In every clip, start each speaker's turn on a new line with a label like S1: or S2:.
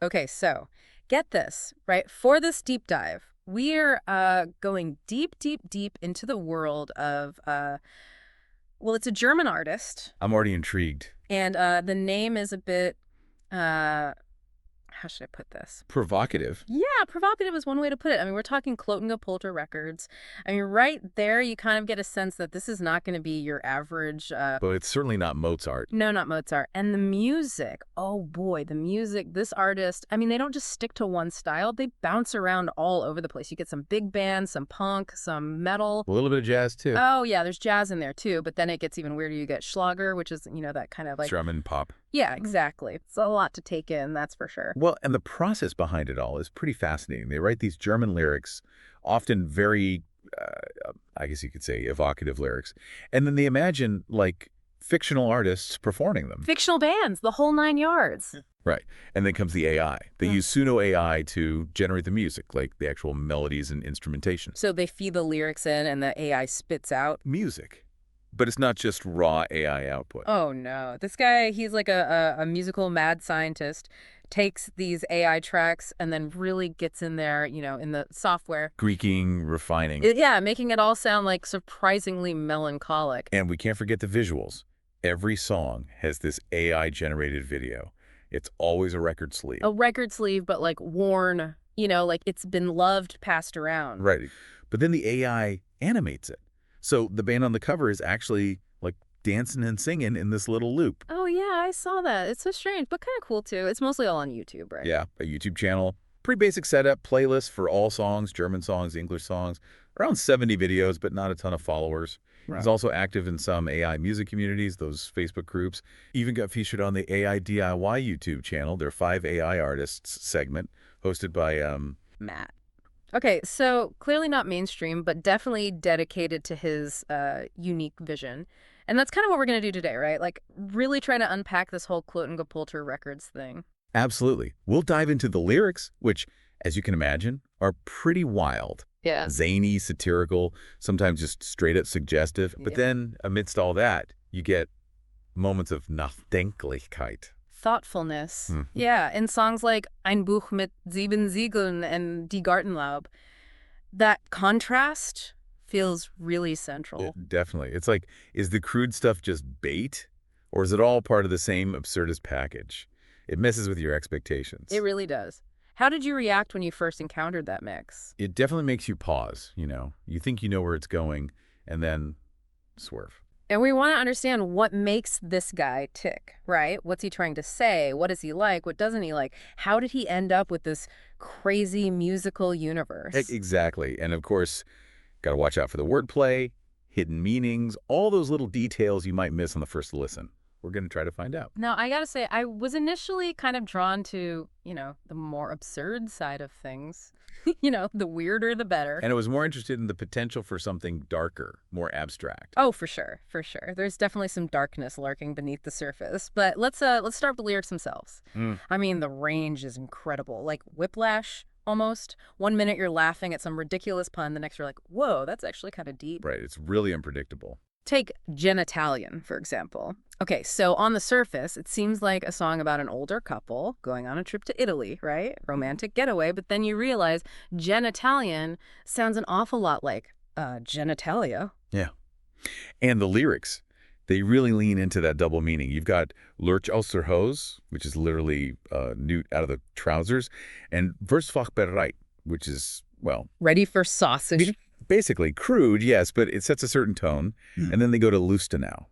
S1: Okay, so get this, right? For this deep dive, we're going deep, deep, deep into the world of, well, it's a German artist,
S2: I'm already intrigued.
S1: and the name is a bit, uh, how should I put this?
S2: Provocative.
S1: Yeah, provocative is one way to put it. I mean, we're talking Klötengepolter Records. I mean, right there, you kind of get a sense that this is not going to be your average.
S2: But it's certainly not Mozart.
S1: No, not Mozart. And the music, oh boy, the music, this artist, I mean, they don't just stick to one style, they bounce around all over the place. You get some big band, some punk, some metal.
S2: A little bit of jazz, too.
S1: Oh, yeah, there's jazz in there too, but then it gets even weirder. You get Schlager, which is, that kind of like,
S2: Drum and pop.
S1: yeah, exactly. It's a lot to take in, that's for sure.
S2: Well, and the process behind it all is pretty fascinating. They write these German lyrics, often very, I guess you could say, evocative lyrics. And then they imagine, like, fictional artists performing them.
S1: Fictional bands, the whole nine yards.
S2: Right. And then comes the AI. They
S1: Mm.
S2: use pseudo AI to generate the music, like the actual melodies and instrumentation.
S1: So they feed the lyrics in and the AI spits out.
S2: Music. But it's not just raw AI output.
S1: Oh no. This guy, he's like a musical mad scientist, takes these AI tracks and then really gets in there, in the software.
S2: Greeking, refining.
S1: Yeah, making it all sound like surprisingly melancholic.
S2: And we can't forget the visuals. Every song has this AI-generated video. It's always a record sleeve.
S1: A record sleeve, but like worn, like it's been loved, passed around.
S2: Right. But then the AI animates it. So the band on the cover is actually like dancing and singing in this little loop.
S1: Oh yeah, I saw that. It's so strange, but kind of cool too. It's mostly all on YouTube, right?
S2: Yeah, a YouTube channel. Pretty basic setup, playlist for all songs, German songs, English songs. Around 70 videos, but not a ton of followers.
S1: Right.
S2: He's also active in some AI music communities, those Facebook groups. Even got featured on the AI DIY YouTube channel, their 5 AI Artists segment, hosted by,
S1: Matt. Okay, so clearly not mainstream, but definitely dedicated to his unique vision. And that's kind of what we're going to do today, right? Like, really trying to unpack this whole Klötengepolter Records thing.
S2: Absolutely. We'll dive into the lyrics, which, as you can imagine, are pretty wild.
S1: Yeah.
S2: Zany, satirical, sometimes just straight up suggestive. But
S1: Yeah.
S2: then, amidst all that, you get moments of Nachdenklichkeit.
S1: Thoughtfulness.
S2: Mhm.
S1: Yeah, in songs like Ein Buch mit 7 Siegeln and Die Gartenlaub, that contrast feels really central.
S2: Definitely. It's like, is the crude stuff just bait? Or is it all part of the same absurdist package? It messes with your expectations.
S1: It really does. How did you react when you first encountered that mix?
S2: It definitely makes you pause, You think you know where it's going, and then swerve.
S1: And we want to understand what makes this guy tick, right? What's he trying to say? What does he like? What doesn't he like? How did he end up with this crazy musical universe?
S2: Exactly. And of course, got to watch out for the wordplay, hidden meanings, all those little details you might miss on the first listen. We're going to try to find out.
S1: Now, I gotta say, I was initially kind of drawn to, the more absurd side of things. The weirder, the better.
S2: And I was more interested in the potential for something darker, more abstract.
S1: Oh, for sure, for sure. There's definitely some darkness lurking beneath the surface. But let's start with the lyrics themselves. I mean, the range is incredible, like whiplash almost. One minute you're laughing at some ridiculous pun, the next you're like, whoa, that's actually kind of deep.
S2: Right. It's really unpredictable.
S1: Take Genitalian, for example. Okay, so on the surface, it seems like a song about an older couple going on a trip to Italy, right? Romantic getaway, but then you realize Genitalian sounds an awful lot like genitalia.
S2: Yeah. And the lyrics, they really lean into that double meaning. You've got Lurch aus der Hose, which is literally newt out of the trousers, and Versfach bereit, which is, well,
S1: Ready for sausage.
S2: basically crude, yes, but it sets a certain tone. And then they go to Lustenau.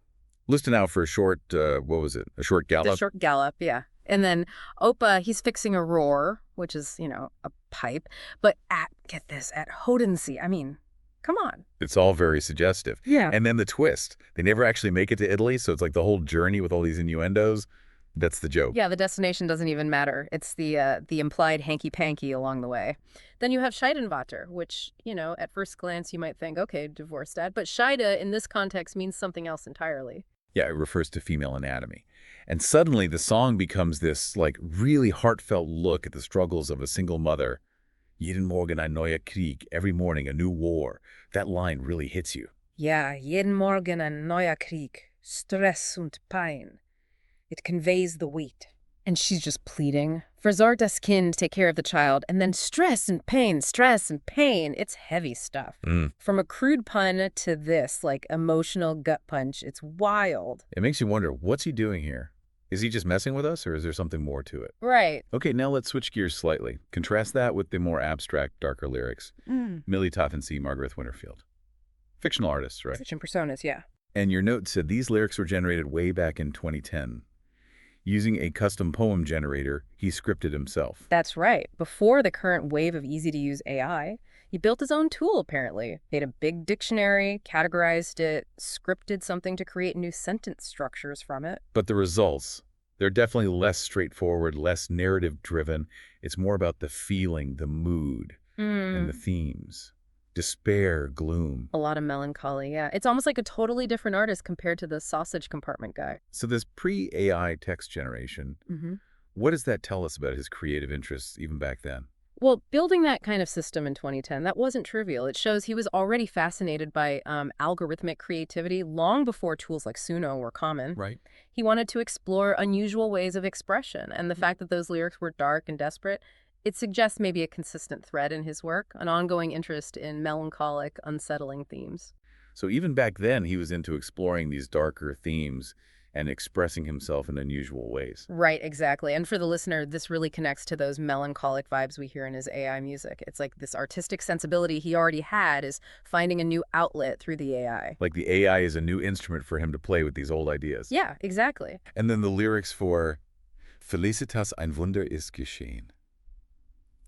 S2: Lustenau for a short, what was it? A short gallop?
S1: The short gallop, yeah. And then Opa, he's fixing a roar, which is, a pipe. But get this, at Hodensee, I mean, come on.
S2: It's all very suggestive.
S1: Yeah.
S2: And then the twist. They never actually make it to Italy, so it's like the whole journey with all these innuendos. That's the joke.
S1: Yeah, the destination doesn't even matter. It's the implied hanky-panky along the way. Then you have Scheidenvater, which, at first glance you might think, okay, divorce dad. But Scheide in this context means something else entirely.
S2: Yeah, it refers to female anatomy. And suddenly the song becomes this, like, really heartfelt look at the struggles of a single mother. Jeden Morgen ein neuer Krieg, every morning a new war. That line really hits you.
S1: Ja, jeden Morgen ein neuer Krieg, Stress und Pein. It conveys the weight. And she's just pleading for Zart das Kind to take care of the child, and then stress and pain, stress and pain. It's heavy stuff. From a crude pun to this, like, emotional gut punch, it's wild.
S2: It makes you wonder, what's he doing here? Is he just messing with us, or is there something more to it?
S1: Right.
S2: Okay, now let's switch gears slightly. Contrast that with the more abstract, darker lyrics. Millie Taffensee, Margaret Winterfield. Fictional artists, right?
S1: Fiction personas, yeah.
S2: And your note said these lyrics were generated way back in 2010. Using a custom poem generator, he scripted himself.
S1: That's right. Before the current wave of easy-to-use AI, he built his own tool, apparently. Made a big dictionary, categorized it, scripted something to create new sentence structures from it.
S2: But the results, they're definitely less straightforward, less narrative-driven. It's more about the feeling, the mood, and the themes. Despair, gloom.
S1: A lot of melancholy, yeah. It's almost like a totally different artist compared to the sausage compartment guy.
S2: So this pre-AI text generation, what does that tell us about his creative interests even back then?
S1: Well, building that kind of system in 2010, that wasn't trivial. It shows he was already fascinated by algorithmic creativity long before tools like Suno were common.
S2: Right.
S1: He wanted to explore unusual ways of expression, and the fact that those lyrics were dark and desperate, it suggests maybe a consistent thread in his work, an ongoing interest in melancholic, unsettling themes.
S2: So even back then, he was into exploring these darker themes and expressing himself in unusual ways.
S1: Right, exactly. And for the listener, this really connects to those melancholic vibes we hear in his AI music. It's like this artistic sensibility he already had is finding a new outlet through the AI.
S2: Like the AI is a new instrument for him to play with these old ideas.
S1: Yeah, exactly.
S2: And then the lyrics for Felicitas ein Wunder ist geschehen.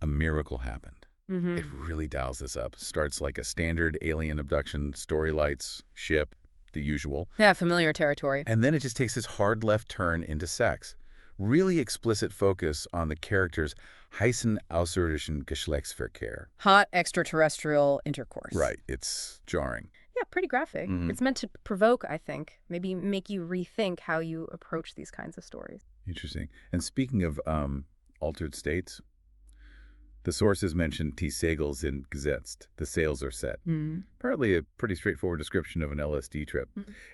S2: A miracle happened. It really dials this up. Starts like a standard alien abduction, story lights, ship, the usual.
S1: Yeah, familiar territory.
S2: And then it just takes this hard left turn into sex. Really explicit focus on the character's heißen außerirdischen Geschlechtsverkehr.
S1: Hot extraterrestrial intercourse.
S2: Right. It's jarring.
S1: Yeah, pretty graphic. It's meant to provoke, I think. Maybe make you rethink how you approach these kinds of stories.
S2: Interesting. And speaking of altered states, the sources mentioned T. Sagels in Gesetzt. The sails are set. Apparently a pretty straightforward description of an LSD trip.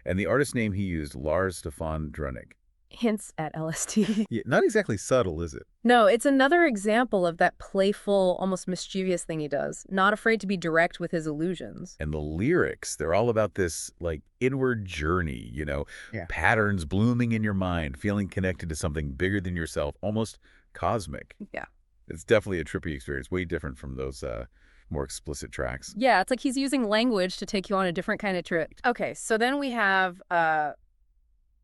S2: And the artist name he used, Lars Stefan Drunig.
S1: Hints at LSD.
S2: Yeah, not exactly subtle, is it?
S1: No, it's another example of that playful, almost mischievous thing he does. Not afraid to be direct with his illusions.
S2: And the lyrics, they're all about this, like, inward journey, patterns blooming in your mind, feeling connected to something bigger than yourself, almost cosmic.
S1: Yeah.
S2: It's definitely a trippy experience, way different from those more explicit tracks.
S1: Yeah, it's like he's using language to take you on a different kind of trip. Okay, so then we have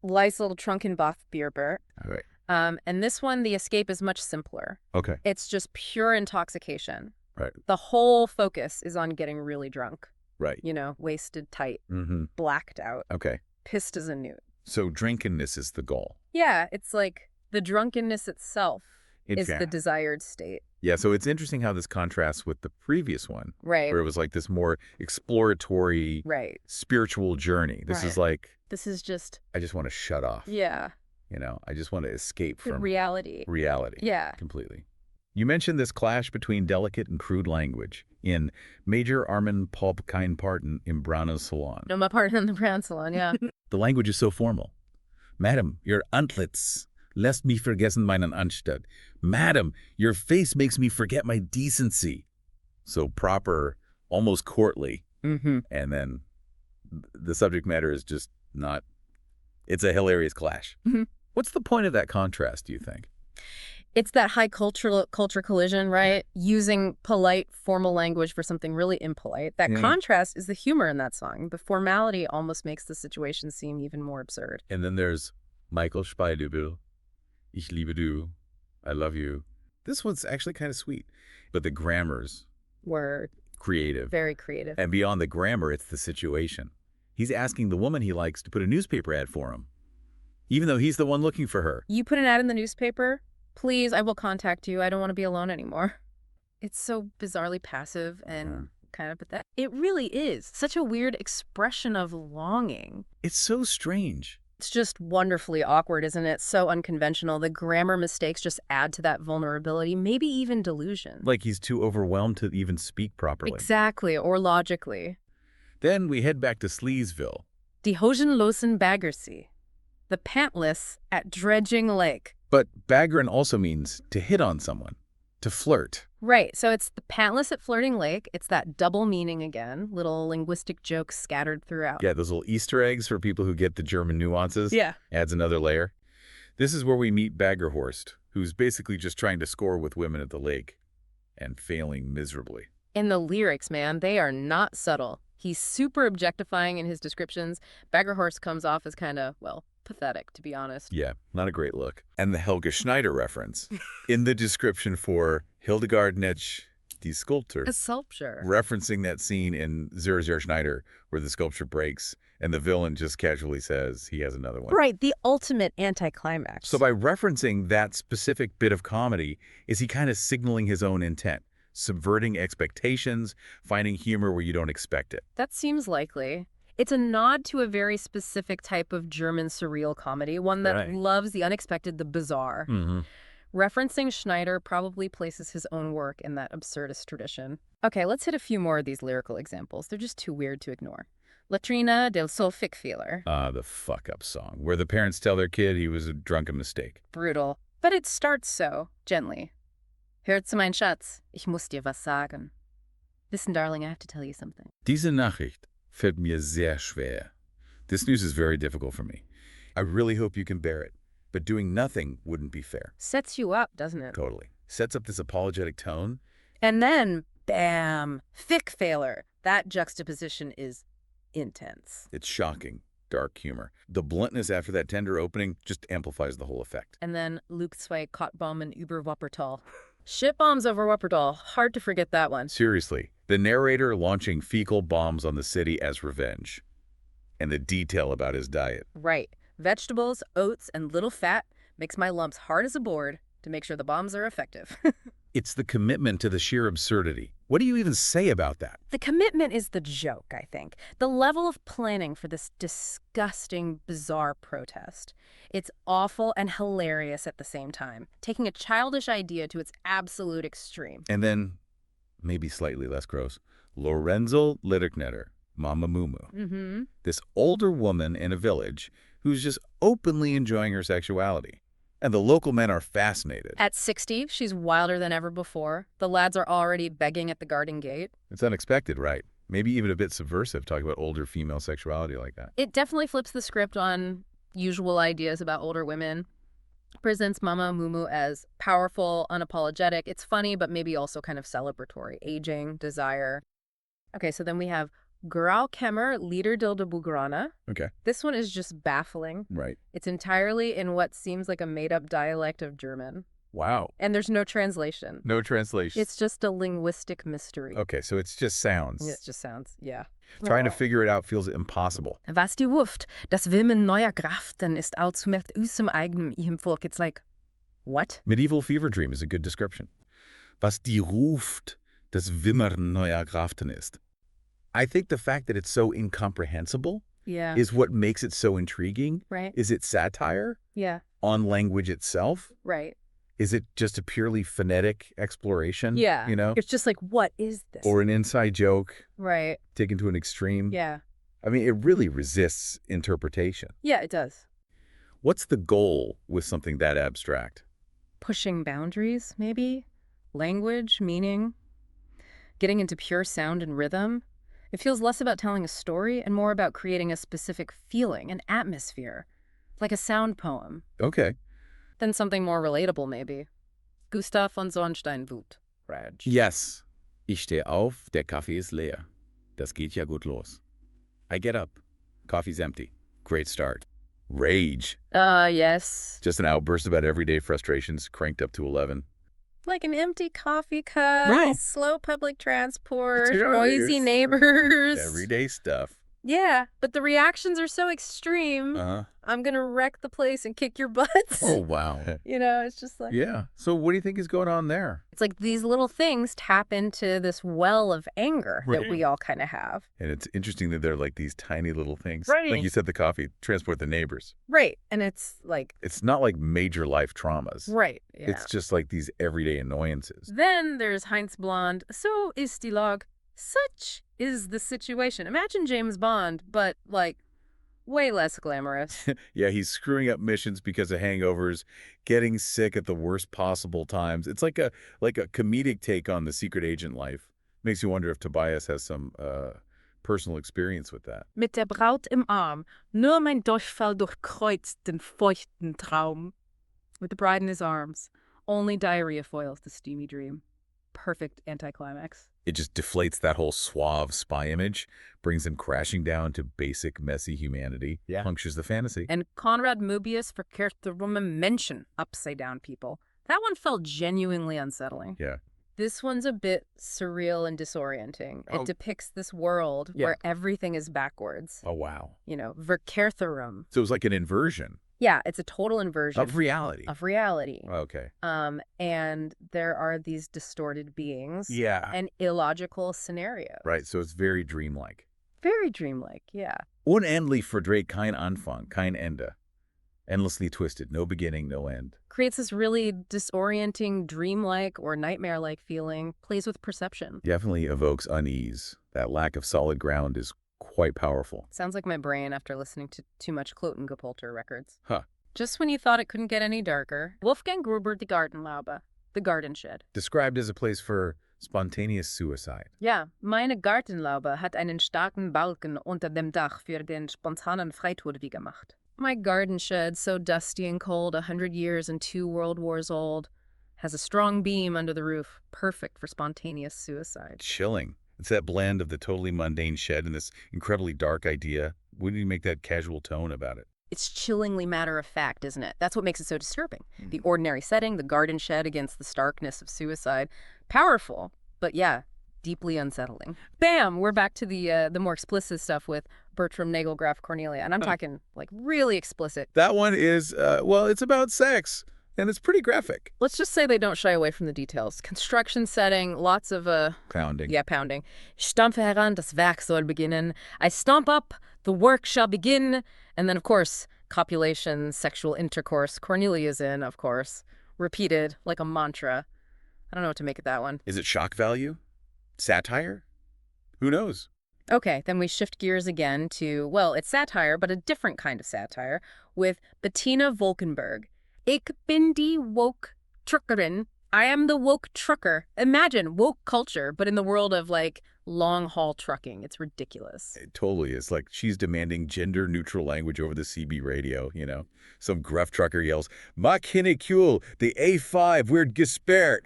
S1: Liesl Trunkenbach Bierber.
S2: All right.
S1: And this one, the escape is much simpler.
S2: Okay.
S1: It's just pure intoxication.
S2: Right.
S1: The whole focus is on getting really drunk.
S2: Right.
S1: Wasted tight, blacked out,
S2: Okay.
S1: pissed as a newt.
S2: So drunkenness is the goal.
S1: Yeah, it's like the drunkenness itself is
S2: Yeah.
S1: the desired state.
S2: Yeah, so it's interesting how this contrasts with the previous one,
S1: Right.
S2: where it was like this more exploratory,
S1: Right.
S2: spiritual journey. This is
S1: Right.
S2: like,
S1: This is just,
S2: I just want to shut off.
S1: yeah,
S2: I just want to escape
S1: the
S2: from
S1: reality.
S2: reality.
S1: Yeah.
S2: Completely. You mentioned this clash between delicate and crude language in Major Armin Pulp Kein Parton in Braune's Salon.
S1: No, my partner in the Brown Salon, yeah.
S2: The language is so formal. Madam, your Antlitz lässt mich vergessen meinen Anstand. Madam, your face makes me forget my decency. So proper, almost courtly. And then the subject matter is just not, it's a hilarious clash. What's the point of that contrast, do you think?
S1: It's that high culture collision, right? Using polite, formal language for something really impolite. That contrast is the humor in that song. The formality almost makes the situation seem even more absurd.
S2: And then there's Michael Speidubel, Ich liebe du, I love you. This one's actually kind of sweet. But the grammar's
S1: Word.
S2: creative.
S1: Very creative.
S2: And beyond the grammar, it's the situation. He's asking the woman he likes to put a newspaper ad for him, even though he's the one looking for her.
S1: You put an ad in the newspaper? Please, I will contact you. I don't want to be alone anymore. It's so bizarrely passive and kind of pathetic. It really is. Such a weird expression of longing.
S2: It's so strange.
S1: It's just wonderfully awkward, isn't it? So unconventional. The grammar mistakes just add to that vulnerability, maybe even delusion.
S2: Like he's too overwhelmed to even speak properly.
S1: Exactly, or logically.
S2: Then we head back to Sleesville.
S1: Die Hohenlosen Baggersee. The pantless at Dredging Lake.
S2: But baggern also means to hit on someone, to flirt.
S1: Right, so it's the pantless at Flirting Lake. It's that double meaning again, little linguistic jokes scattered throughout.
S2: Yeah, those little Easter eggs for people who get the German nuances.
S1: Yeah.
S2: Adds another layer. This is where we meet Baggerhorst, who's basically just trying to score with women at the lake and failing miserably.
S1: In the lyrics, man, they are not subtle. He's super objectifying in his descriptions. Baggerhorst comes off as kind of, well, pathetic, to be honest.
S2: Yeah, not a great look. And the Helge Schneider reference in the description for Hildegard Netsch, die Sculptor,
S1: A sculpture.
S2: referencing that scene in Zero Schneider where the sculpture breaks and the villain just casually says he has another one.
S1: Right, the ultimate anticlimax.
S2: So by referencing that specific bit of comedy, is he kind of signaling his own intent, subverting expectations, finding humor where you don't expect it?
S1: That seems likely. It's a nod to a very specific type of German surreal comedy, one that
S2: Right.
S1: loves the unexpected, the bizarre.
S2: Mm-hmm.
S1: Referencing Schneider probably places his own work in that absurdist tradition. Okay, let's hit a few more of these lyrical examples. They're just too weird to ignore. Latrina del Sol Fickfehler.
S2: The fuck-up song, where the parents tell their kid he was a drunken mistake.
S1: Brutal. But it starts so, gently. Hörst du, mein Schatz, ich muss dir was sagen. Listen, darling, I have to tell you something.
S2: Diese Nachricht fällt mir sehr schwer. This news is very difficult for me. I really hope you can bear it, but doing nothing wouldn't be fair.
S1: Sets you up, doesn't it?
S2: Totally. Sets up this apologetic tone.
S1: And then, bam, Fickfehler. That juxtaposition is intense.
S2: It's shocking, dark humor. The bluntness after that tender opening just amplifies the whole effect.
S1: And then Luke zwei Kottbomben über Wuppertal. Shit bombs over Wuppertal. Hard to forget that one.
S2: Seriously, the narrator launching fecal bombs on the city as revenge. And the detail about his diet.
S1: Right. Vegetables, oats, and little fat makes my lumps hard as a board to make sure the bombs are effective.
S2: It's the commitment to the sheer absurdity. What do you even say about that?
S1: The commitment is the joke, I think. The level of planning for this disgusting, bizarre protest. It's awful and hilarious at the same time, taking a childish idea to its absolute extreme.
S2: And then, maybe slightly less gross, Lorenzo Littnerknetter, Mama Mumu.
S1: Mm-hmm.
S2: This older woman in a village who's just openly enjoying her sexuality. And the local men are fascinated.
S1: At 60, she's wilder than ever before. The lads are already begging at the garden gate.
S2: It's unexpected, right? Maybe even a bit subversive, talking about older female sexuality like that.
S1: It definitely flips the script on usual ideas about older women. Presents Mama Mumu as powerful, unapologetic. It's funny, but maybe also kind of celebratory. Aging, desire. Okay, so then we have Graukämmer, Lieder der Bugrana.
S2: Okay.
S1: This one is just baffling.
S2: Right.
S1: It's entirely in what seems like a made-up dialect of German.
S2: Wow.
S1: And there's no translation.
S2: No translation.
S1: It's just a linguistic mystery.
S2: Okay, so it's just sounds.
S1: It just sounds, yeah.
S2: Trying to figure it out feels impossible.
S1: Was die ruft, das Wimmen neuer Kraften ist allzu mit usem eigenem ihrem Volk. It's like, what?
S2: Medieval fever dream is a good description. Was die ruft, das Wimmern neuer Kraften ist. I think the fact that it's so incomprehensible
S1: Yeah.
S2: is what makes it so intriguing.
S1: Right?
S2: Is it satire
S1: Yeah.
S2: on language itself?
S1: Right.
S2: Is it just a purely phonetic exploration?
S1: Yeah.
S2: You know?
S1: It's just like, what is this?
S2: Or an inside joke
S1: Right.
S2: taken to an extreme?
S1: Yeah.
S2: I mean, it really resists interpretation.
S1: Yeah, it does.
S2: What's the goal with something that abstract?
S1: Pushing boundaries, maybe? Language, meaning? Getting into pure sound and rhythm? It feels less about telling a story and more about creating a specific feeling, an atmosphere, like a sound poem,
S2: Okay.
S1: than something more relatable, maybe. Gustav von Zornstein Wut. Raj.
S2: Yes. Ich stehe auf, der Kaffee ist leer. Das geht ja gut los. I get up. Coffee's empty. Great start. Rage.
S1: Yes.
S2: Just an outburst about everyday frustrations cranked up to 11.
S1: Like an empty coffee cup,
S2: Right.
S1: slow public transport,
S2: Sure.
S1: noisy neighbors.
S2: Everyday stuff.
S1: Yeah, but the reactions are so extreme.
S2: Uh-huh.
S1: I'm gonna wreck the place and kick your butts.
S2: Oh, wow.
S1: You know, it's just like...
S2: Yeah. So what do you think is going on there?
S1: It's like these little things tap into this well of anger that
S2: Right.
S1: we all kind of have.
S2: And it's interesting that they're like these tiny little things.
S1: Right.
S2: Like you said, the coffee, transport the neighbors.
S1: Right. And it's like...
S2: It's not like major life traumas.
S1: Right. Yeah.
S2: It's just like these everyday annoyances.
S1: Then there's Heinz Blond. So ist die Lage. Such is the situation. Imagine James Bond, but like way less glamorous.
S2: Yeah, he's screwing up missions because of hangovers, getting sick at the worst possible times. It's like a comedic take on the secret agent life. Makes you wonder if Tobias has some personal experience with that.
S1: Mit der Braut im Arm, nur mein Durchfall durchkreuzt den feuchten Traum. With the bride in his arms, only diarrhea foils the steamy dream. Perfect anticlimax.
S2: It just deflates that whole suave spy image, brings him crashing down to basic, messy humanity, punctures the fantasy.
S1: And Konrad Möbius verkehrt the Roman Menschen, upside-down people. That one felt genuinely unsettling.
S2: Yeah.
S1: This one's a bit surreal and disorienting. It depicts this world where everything is backwards.
S2: Oh, wow.
S1: You know, verkehrtherum.
S2: So it was like an inversion.
S1: Yeah, it's a total inversion.
S2: Of reality.
S1: Of reality.
S2: Okay.
S1: And there are these distorted beings.
S2: Yeah.
S1: And illogical scenarios.
S2: Right, so it's very dreamlike.
S1: Very dreamlike, yeah.
S2: Unendlich verdreht kein Anfang, kein Ende. Endlessly twisted, no beginning, no end.
S1: Creates this really disorienting, dreamlike or nightmare-like feeling, plays with perception.
S2: Definitely evokes unease. That lack of solid ground is quite powerful.
S1: Sounds like my brain after listening to too much Klötengepolter Records.
S2: Huh.
S1: Just when you thought it couldn't get any darker, Wolfgang Gruber, Die Gartenlaube, the garden shed.
S2: Described as a place for spontaneous suicide.
S1: Ja, meine Gartenlaube hat einen starken Balken unter dem Dach für den spontanen Freitod wie gemacht. My garden shed, so dusty and cold, 100 years and 2 world wars old, has a strong beam under the roof, perfect for spontaneous suicide.
S2: Chilling. It's that blend of the totally mundane shed and this incredibly dark idea. Wouldn't you make that casual tone about it?
S1: It's chillingly matter-of-fact, isn't it? That's what makes it so disturbing. The ordinary setting, the garden shed against the starkness of suicide. Powerful, but yeah, deeply unsettling. Bam! We're back to the more explicit stuff with Bertram Nagelgraf Cornelia. And I'm talking, like, really explicit.
S2: That one is, well, it's about sex. And it's pretty graphic.
S1: Let's just say they don't shy away from the details. Construction setting, lots of
S2: pounding.
S1: Yeah, pounding. Stampfe heran, das Werk soll beginnen. I stomp up, the work shall begin. And then, of course, copulation, sexual intercourse. Cornelia's in, of course. Repeated like a mantra. I don't know what to make of that one.
S2: Is it shock value? Satire? Who knows?
S1: Okay, then we shift gears again to, well, it's satire, but a different kind of satire, with Bettina Volkenberg. Ich bin die woke truckerin. I am the woke trucker. Imagine woke culture, but in the world of, like, long-haul trucking. It's ridiculous.
S2: It totally is. Like, she's demanding gender-neutral language over the CB radio, you know? Some gruff trucker yells, "Mach Hinikul, the A5, we're gesperrt."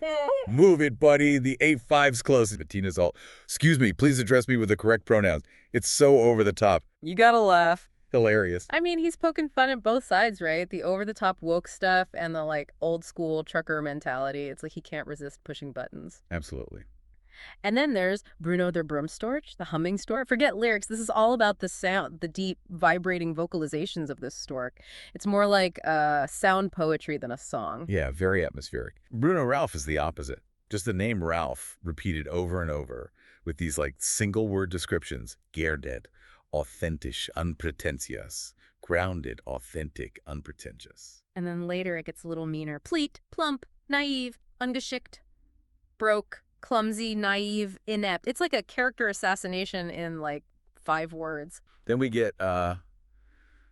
S2: Move it, buddy. The A5's close. Bettina's all, "Excuse me, please address me with the correct pronouns." It's so over the top.
S1: You gotta laugh.
S2: Hilarious.
S1: I mean, he's poking fun at both sides, right? The over-the-top woke stuff and the, like, old-school trucker mentality. It's like he can't resist pushing buttons.
S2: Absolutely.
S1: And then there's Bruno der Brumstorch, the humming stork. Forget lyrics. This is all about the sound, the deep, vibrating vocalizations of this stork. It's more like sound poetry than a song.
S2: Yeah, very atmospheric. Bruno Ralph is the opposite. Just the name Ralph repeated over and over with these, like, single-word descriptions. Geerdet. Authentisch, unpretentious. Grounded, authentic, unpretentious.
S1: And then later it gets a little meaner. Pleat, plump, naive, ungeschickt, broke, clumsy, naive, inept. It's like a character assassination in, like, 5 words.
S2: Then we get,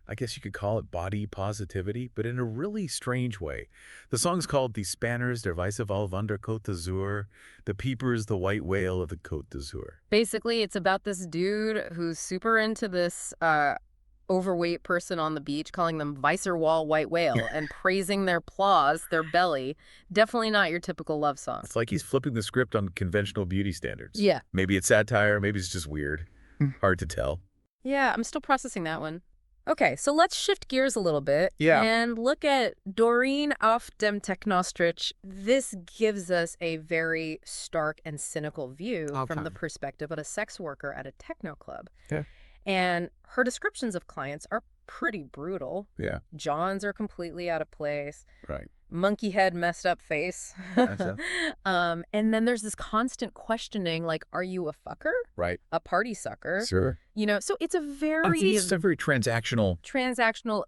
S2: I guess you could call it body positivity, but in a really strange way. The song's called Die Spanners der Weiße Wal van der Côte d'Azur, the Peepers, the White Whale of the Côte d'Azur.
S1: Basically, it's about this dude who's super into this overweight person on the beach, calling them Weißer Wal white whale and praising their claws, their belly. Definitely not your typical love song.
S2: It's like he's flipping the script on conventional beauty standards.
S1: Yeah.
S2: Maybe it's satire, maybe it's just weird. Hard to tell.
S1: Yeah, I'm still processing that one. Okay, so let's shift gears a little bit and look at Doreen auf dem Technostrich. This gives us a very stark and cynical view from the perspective of a sex worker at a techno club.
S2: Yeah.
S1: And her descriptions of clients are pretty brutal.
S2: Yeah.
S1: Johns are completely out of place.
S2: Right.
S1: Monkey head, messed up face. And then there's this constant questioning, like, are you a fucker?
S2: Right.
S1: A party sucker?
S2: Sure.
S1: You know, so it's a very...
S2: It's a very transactional...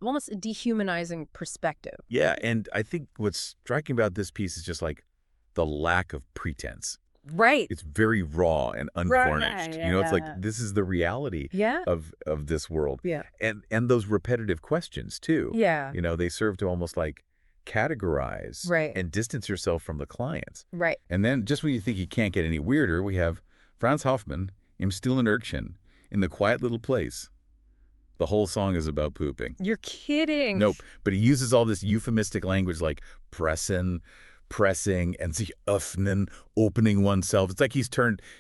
S1: almost a dehumanizing perspective.
S2: Yeah, and I think what's striking about this piece is just, like, the lack of pretense.
S1: Right.
S2: It's very raw and unvarnished. You know, it's like
S1: Yeah.
S2: this is the reality
S1: Yeah.
S2: of this world.
S1: Yeah.
S2: And those repetitive questions too.
S1: Yeah.
S2: You know, they serve to almost like categorize
S1: Right.
S2: and distance yourself from the clients.
S1: Right.
S2: And then just when you think you can't get any weirder, we have Franz Hoffmann, Im stillen Örtchen, in the quiet little place. The whole song is about pooping.
S1: You're kidding.
S2: Nope. But he uses all this euphemistic language like pressen, pressing, and sich öffnen, opening oneself. It's like he's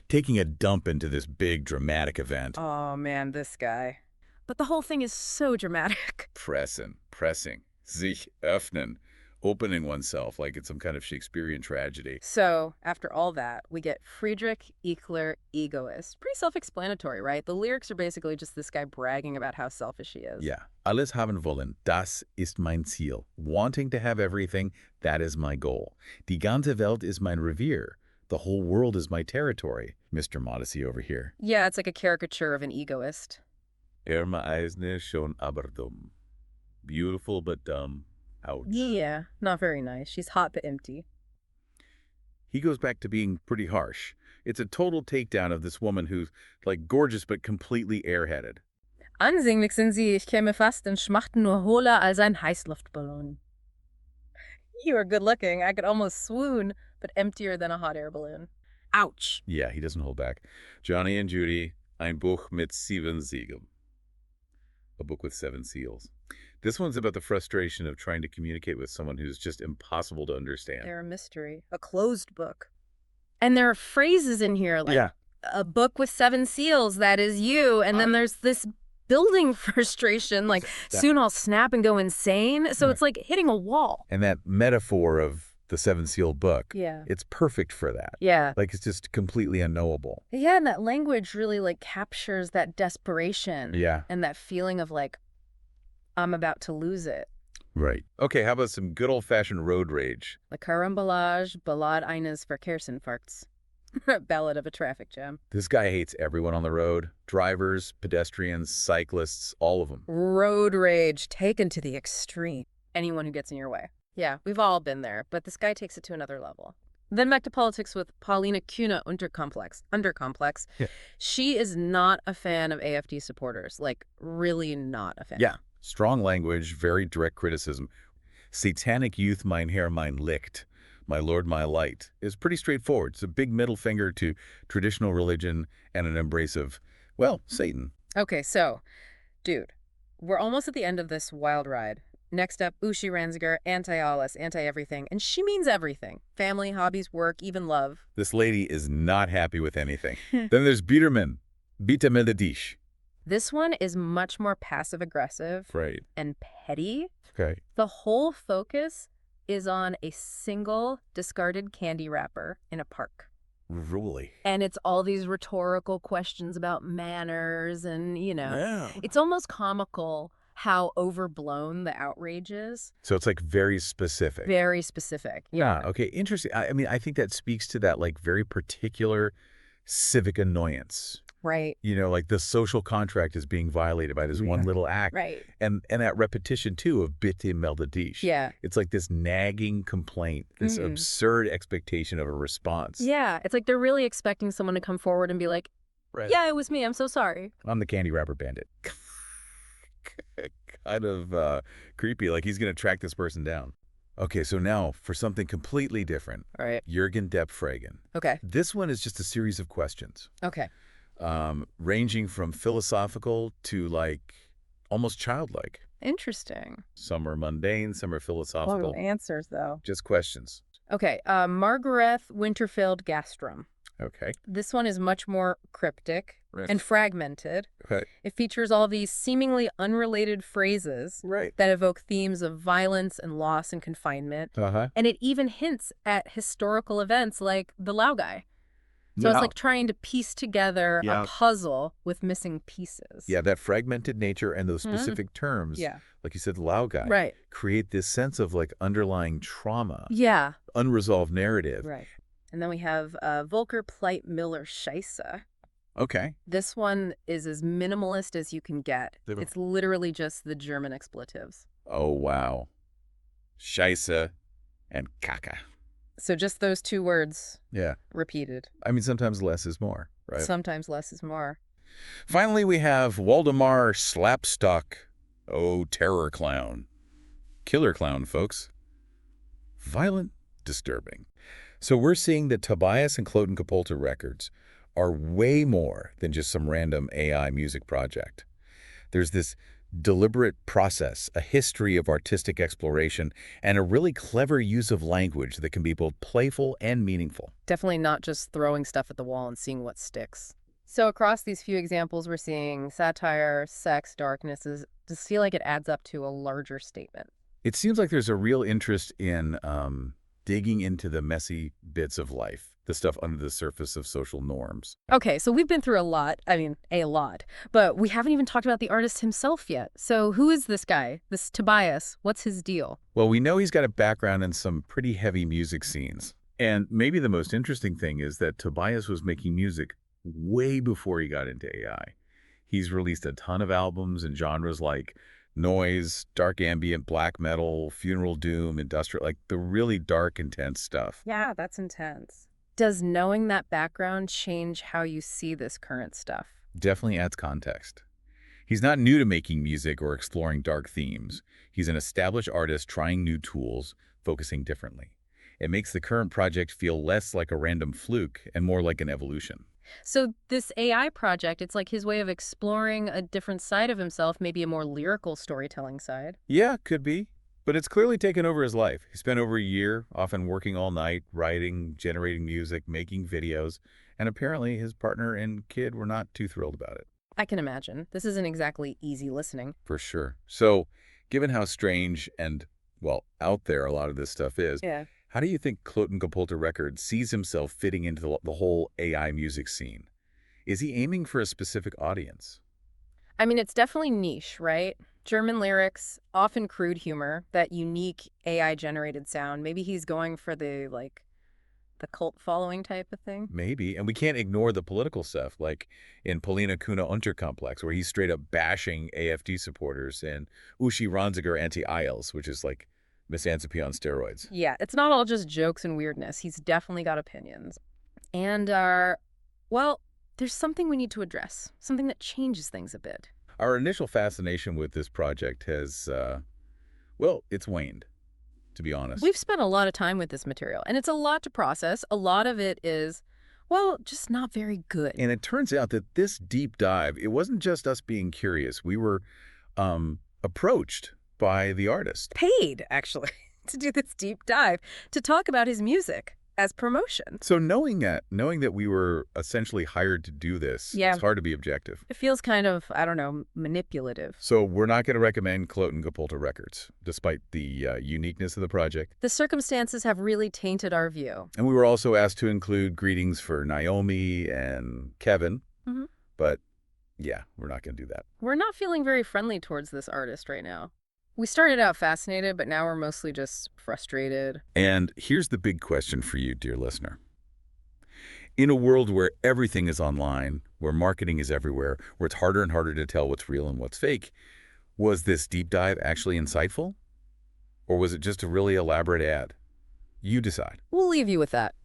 S2: taking a dump into this big dramatic event.
S1: Oh, man, this guy. But the whole thing is so dramatic.
S2: Pressen, pressing, sich öffnen, opening oneself like it's some kind of Shakespearean tragedy.
S1: So, after all that, we get Friedrich Eckler, egoist. Pretty self-explanatory, right? The lyrics are basically just this guy bragging about how selfish he is.
S2: Yeah. Alles haben wollen, das ist mein Ziel. Wanting to have everything, that is my goal. Die ganze Welt ist mein Revier. The whole world is my territory. Mr. Modesty over here.
S1: Yeah, it's like a caricature of an egoist.
S2: Irma Eisner schon aber dumm. Beautiful but dumb. Ouch.
S1: Yeah, not very nice. She's hot but empty.
S2: He goes back to being pretty harsh. It's a total takedown of this woman who's like gorgeous but completely airheaded.
S1: Ansehnlich sind sie, ich käme fast in Schmachten nur hohler als ein Heißluftballon. You are good looking. I could almost swoon, but emptier than a hot air balloon. Ouch.
S2: Yeah, he doesn't hold back. Johnny and Judy, ein Buch mit 7 Siegeln. A book with 7 seals. This one's about the frustration of trying to communicate with someone who's just impossible to understand.
S1: They're a mystery. A closed book. And there are phrases in here like, a book with 7 seals, that is you. And then there's this building frustration, like, soon I'll snap and go insane. So it's like hitting a wall.
S2: And that metaphor of the 7-sealed book,
S1: Yeah.
S2: it's perfect for that.
S1: Yeah.
S2: Like, it's just completely unknowable.
S1: Yeah, and that language really, like, captures that desperation.
S2: Yeah.
S1: And that feeling of, like, I'm about to lose it.
S2: Right. Okay, how about some good old-fashioned road rage?
S1: Le Carambolage, Ballade eines Verkehrsinfarkts. Ballad of a traffic jam.
S2: This guy hates everyone on the road. Drivers, pedestrians, cyclists, all of them.
S1: Road rage taken to the extreme. Anyone who gets in your way. Yeah, we've all been there, but this guy takes it to another level. Then back to politics with Paulina Kühne Underkomplex.
S2: Yeah.
S1: She is not a fan of AfD supporters. Like, really not a fan.
S2: Yeah. Strong language, very direct criticism. Satanic youth, mein Herr, mein Licht, my Lord, my light, is pretty straightforward. It's a big middle finger to traditional religion and an embrace of, well, Satan.
S1: Okay, so, dude, we're almost at the end of this wild ride. Next up, Uschi Ranziger, anti-alles, anti-everything. And she means everything. Family, hobbies, work, even love.
S2: This lady is not happy with anything. Then there's Biederman, Bitte melde dich.
S1: This one is much more passive-aggressive
S2: Right.
S1: and petty.
S2: Okay.
S1: The whole focus is on a single discarded candy wrapper in a park.
S2: Really?
S1: And it's all these rhetorical questions about manners and,
S2: Yeah.
S1: it's almost comical how overblown the outrage is.
S2: So it's like very specific.
S1: Very specific.
S2: Yeah. Okay. Interesting. I mean, I think that speaks to that like very particular civic annoyance.
S1: Right.
S2: You know, like the social contract is being violated by this one little act.
S1: Right.
S2: And that repetition, too, of bitte melde dich.
S1: Yeah.
S2: It's like this nagging complaint, this absurd expectation of a response.
S1: Yeah. It's like they're really expecting someone to come forward and be like, yeah, it was me. I'm so sorry.
S2: I'm the candy wrapper bandit. Kind of creepy, like he's going to track this person down. Okay, so now for something completely different.
S1: All right.
S2: Jürgen Depp Fragen.
S1: Okay.
S2: This one is just a series of questions.
S1: Okay.
S2: Ranging from philosophical to like almost childlike.
S1: Interesting.
S2: Some are mundane, some are philosophical.
S1: Answers, though.
S2: Just questions.
S1: Okay. Margaret Winterfeld Gastrom.
S2: Okay.
S1: This one is much more cryptic and fragmented.
S2: Right.
S1: It features all these seemingly unrelated phrases that evoke themes of violence and loss and confinement. And it even hints at historical events like the Lao guy. So it's like trying to piece together a puzzle with missing pieces.
S2: Yeah, that fragmented nature and those specific terms, like you said, the Lao guy, create this sense of like underlying trauma, unresolved narrative.
S1: Right. And then we have Volker Pleit Miller Scheisse.
S2: Okay.
S1: This one is as minimalist as you can get. It's literally just the German expletives.
S2: Oh, wow. Scheisse and Kacke.
S1: So just those two words
S2: Yeah.
S1: repeated.
S2: I mean, sometimes less is more, right?
S1: Sometimes less is more.
S2: Finally, we have Waldemar Slapstock. Oh, terror clown. Killer clown, folks. Violent, disturbing. So we're seeing that Tobias and Klötengepolter Records are way more than just some random AI music project. There's this deliberate process, a history of artistic exploration, and a really clever use of language that can be both playful and meaningful.
S1: Definitely not just throwing stuff at the wall and seeing what sticks. So across these few examples, we're seeing satire, sex, darkness. Does feel like it adds up to a larger statement.
S2: It seems like there's a real interest in digging into the messy bits of life, the stuff under the surface of social norms.
S1: Okay, so we've been through a lot. I mean, a lot. But we haven't even talked about the artist himself yet. So who is this guy? This Tobias? What's his deal?
S2: Well, we know he's got a background in some pretty heavy music scenes. And maybe the most interesting thing is that Tobias was making music way before he got into AI. He's released a ton of albums in genres like noise, dark ambient, black metal, funeral doom, industrial, like the really dark, intense stuff.
S1: Yeah, that's intense. Does knowing that background change how you see this current stuff?
S2: Definitely adds context. He's not new to making music or exploring dark themes. He's an established artist trying new tools, focusing differently. It makes the current project feel less like a random fluke and more like an evolution.
S1: So this AI project, it's like his way of exploring a different side of himself, maybe a more lyrical storytelling side.
S2: Yeah, could be. But it's clearly taken over his life. He spent over a year, often working all night, writing, generating music, making videos, and apparently his partner and kid were not too thrilled about it.
S1: I can imagine. This isn't exactly easy listening.
S2: For sure. So, given how strange and, well, out there a lot of this stuff is,
S1: Yeah.
S2: how do you think Klötengepolter Records sees himself fitting into the whole AI music scene? Is he aiming for a specific audience?
S1: I mean, it's definitely niche, right? German lyrics, often crude humor, that unique AI-generated sound. Maybe he's going for the cult following type of thing.
S2: Maybe. And we can't ignore the political stuff, like in Polina Kuna Unterkomplex, where he's straight up bashing AfD supporters, and Uschi Ranziger anti-IELTS, which is like misanthropy on steroids.
S1: Yeah, it's not all just jokes and weirdness. He's definitely got opinions. And, well, there's something we need to address, something that changes things a bit.
S2: Our initial fascination with this project has, well, it's waned, to be honest.
S1: We've spent a lot of time with this material, and it's a lot to process. A lot of it is, well, just not very good.
S2: And it turns out that this deep dive, it wasn't just us being curious. We were approached by the artist.
S1: Paid, actually, to do this deep dive, to talk about his music as promotion.
S2: So knowing that we were essentially hired to do this,
S1: Yeah.
S2: it's hard to be objective.
S1: It feels kind of, I don't know, manipulative.
S2: So we're not going to recommend Klötengepolter Records, despite the uniqueness of the project.
S1: The circumstances have really tainted our view.
S2: And we were also asked to include greetings for Naomi and Kevin.
S1: Mhm.
S2: But yeah, we're not going to do that.
S1: We're not feeling very friendly towards this artist right now. We started out fascinated, but now we're mostly just frustrated.
S2: And here's the big question for you, dear listener. In a world where everything is online, where marketing is everywhere, where it's harder and harder to tell what's real and what's fake, was this deep dive actually insightful? Or was it just a really elaborate ad? You decide.
S1: We'll leave you with that.